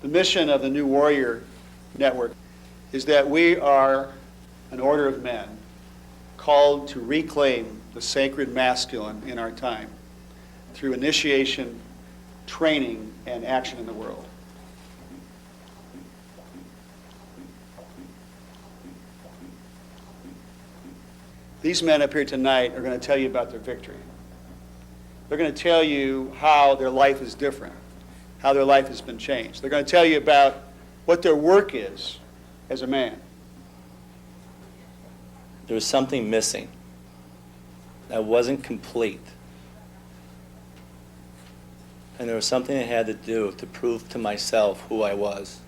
The mission of the New Warrior Network is that we are an order of men called to reclaim the sacred masculine in our time through initiation, training, and action in the world. These men up here tonight are going to tell you about their victory. They're going to tell you how their life is different, how their life has been changed. They're going to tell you about what their work is as a man. There was something missing that wasn't complete. And there was something I had to do to prove to myself who I was.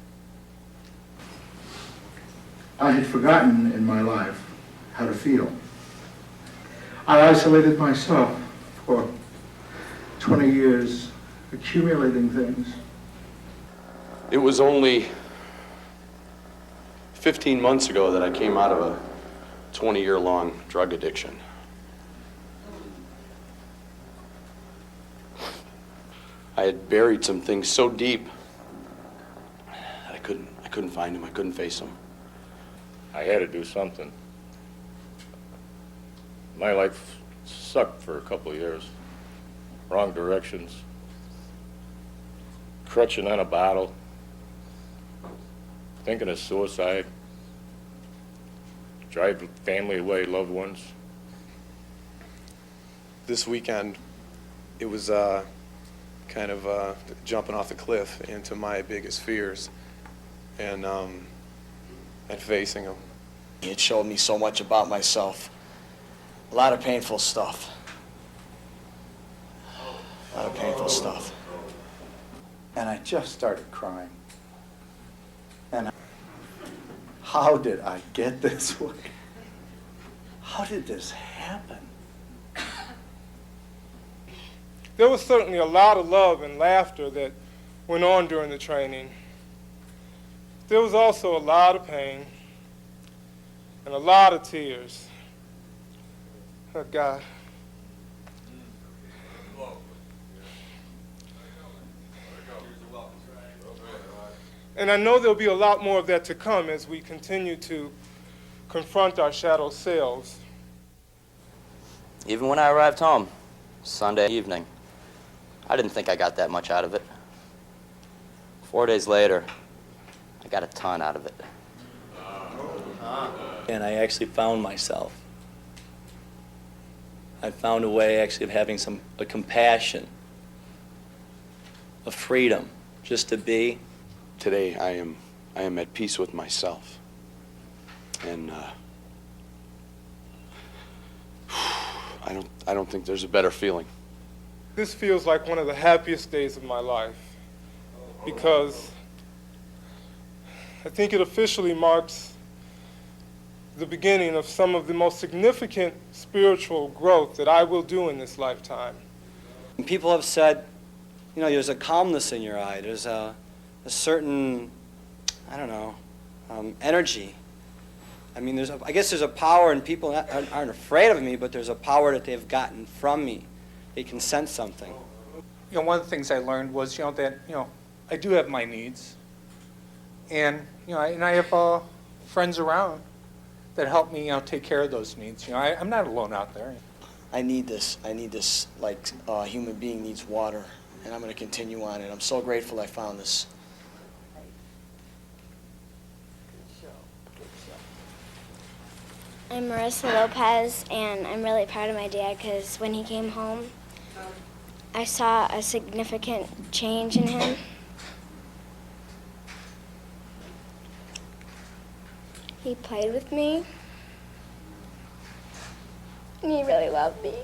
I had forgotten in my life how to feel. I isolated myself for 20 years, accumulating things. It was only 15 months ago that I came out of a 20-year-long drug addiction. I had buried some things so deep that I couldn't find them. I couldn't face them. I had to do something. My life sucked for a couple of years. Wrong directions. Crutching on a bottle. Thinking of suicide. Drive family away, loved ones. This weekend, it was kind of jumping off the cliff into my biggest fears and facing them. It showed me so much about myself. A lot of painful stuff. A lot of painful stuff. And I just started crying. And how did I get this way? How did this happen? There was certainly a lot of love and laughter that went on during the training. There was also a lot of pain and a lot of tears. Oh, God. And I know there'll be a lot more of that to come as we continue to confront our shadow selves. Even when I arrived home, Sunday evening, I didn't think I got that much out of it. 4 days later, I got a ton out of it. And I actually found myself. I found a way actually of having a compassion, a freedom, just to be. Today, I am at peace with myself. And I don't think there's a better feeling. This feels like one of the happiest days of my life because I think it officially marks the beginning of some of the most significant spiritual growth that I will do in this lifetime. People have said, you know, there's a calmness in your eye. There's a certain, I don't know, energy. I mean, I guess there's a power, and people aren't afraid of me, but there's a power that they've gotten from me. They can sense something. You know, one of the things I learned was, that, I do have my needs. And, I have friends around that help me, take care of those needs. I'm not alone out there. I need this like a human being needs water, and I'm going to continue on it. I'm so grateful I found this. I'm Marissa Lopez, and I'm really proud of my dad because when he came home, I saw a significant change in him. He played with me, and he really loved me.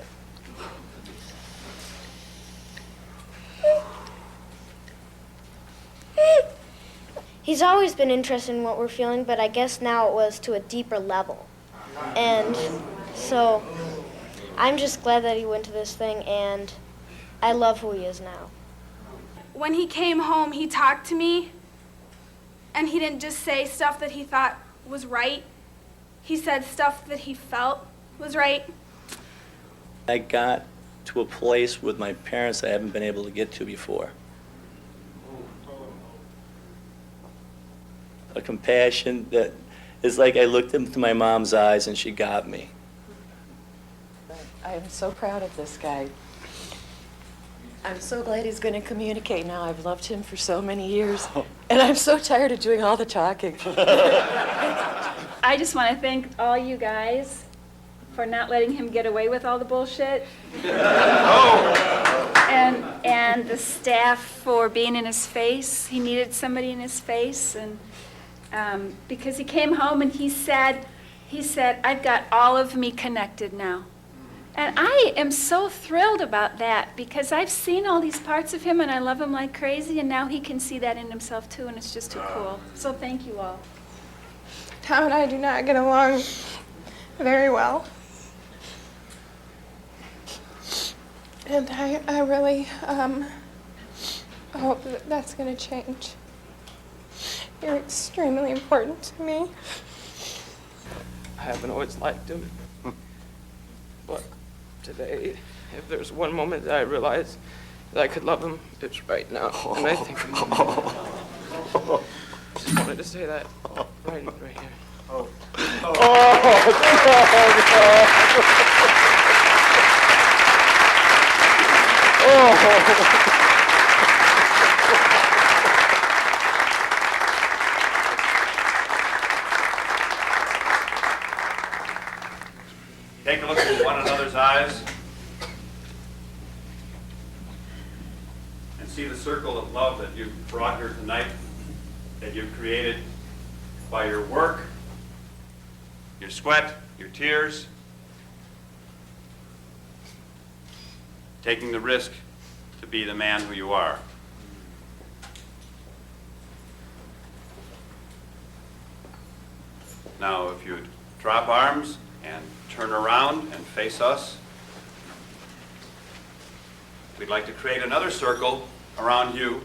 He's always been interested in what we're feeling, but I guess now it was to a deeper level. And so I'm just glad that he went to this thing, and I love who he is now. When he came home, he talked to me, and he didn't just say stuff that he thought was right. He said stuff that he felt was right. I got to a place with my parents I haven't been able to get to before. compassion that is like I looked into my mom's eyes and she got me. I am so proud of this guy. I'm so glad he's going to communicate now. I've loved him for so many years, and I'm so tired of doing all the talking. I just want to thank all you guys for not letting him get away with all the bullshit. And the staff for being in his face. He needed somebody in his face, and because he came home and he said, I've got all of me connected now. And I am so thrilled about that because I've seen all these parts of him and I love him like crazy, and now he can see that in himself too, and it's just too cool. So thank you all. Tom and I do not get along very well. And I really hope that that's going to change. You're extremely important to me. I haven't always liked him, but today, if there's one moment that I realize that I could love him, it's right now. And I think just wanted to say that right here. Take a look in one another's eyes and see the circle of love that you've brought here tonight, that you've created by your work, your sweat, your tears, taking the risk to be the man who you are. Now, if you'd drop arms and turn around and face us, we'd like to create another circle around you.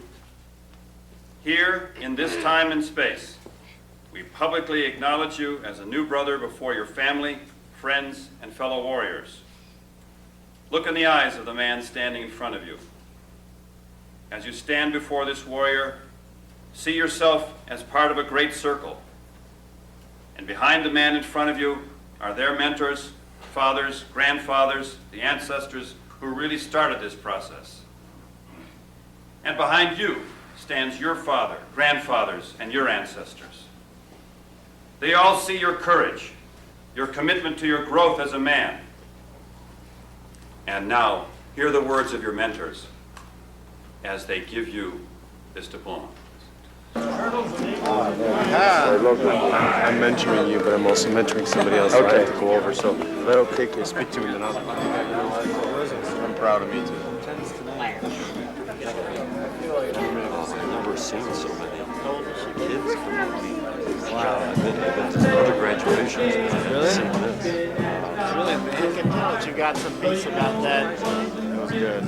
Here, in this time and space, we publicly acknowledge you as a new brother before your family, friends, and fellow warriors. Look in the eyes of the man standing in front of you. As you stand before this warrior, see yourself as part of a great circle. And behind the man in front of you are their mentors, fathers, grandfathers, the ancestors who really started this process. And behind you stands your father, grandfathers, and your ancestors. They all see your courage, your commitment to your growth as a man. And now, hear the words of your mentors as they give you this diploma. I'm mentoring you, but I'm also mentoring somebody else that I have to go over, so that'll take you. Speak to me then. I'm proud of me, too. I've never seen so many kids come out. Wow. I've been to other graduations, and I've never seen this. Really, I can tell that you got some peace about that. It was good.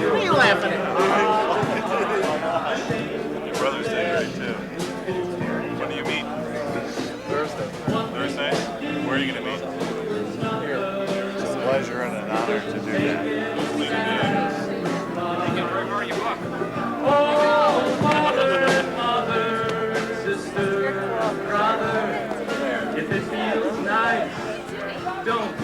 What are you laughing at? Your brother's day today, too. When do you meet? Thursday. Thursday? Where are you going to meet? Here. It's a pleasure and an honor to do that. If it feels nice, don't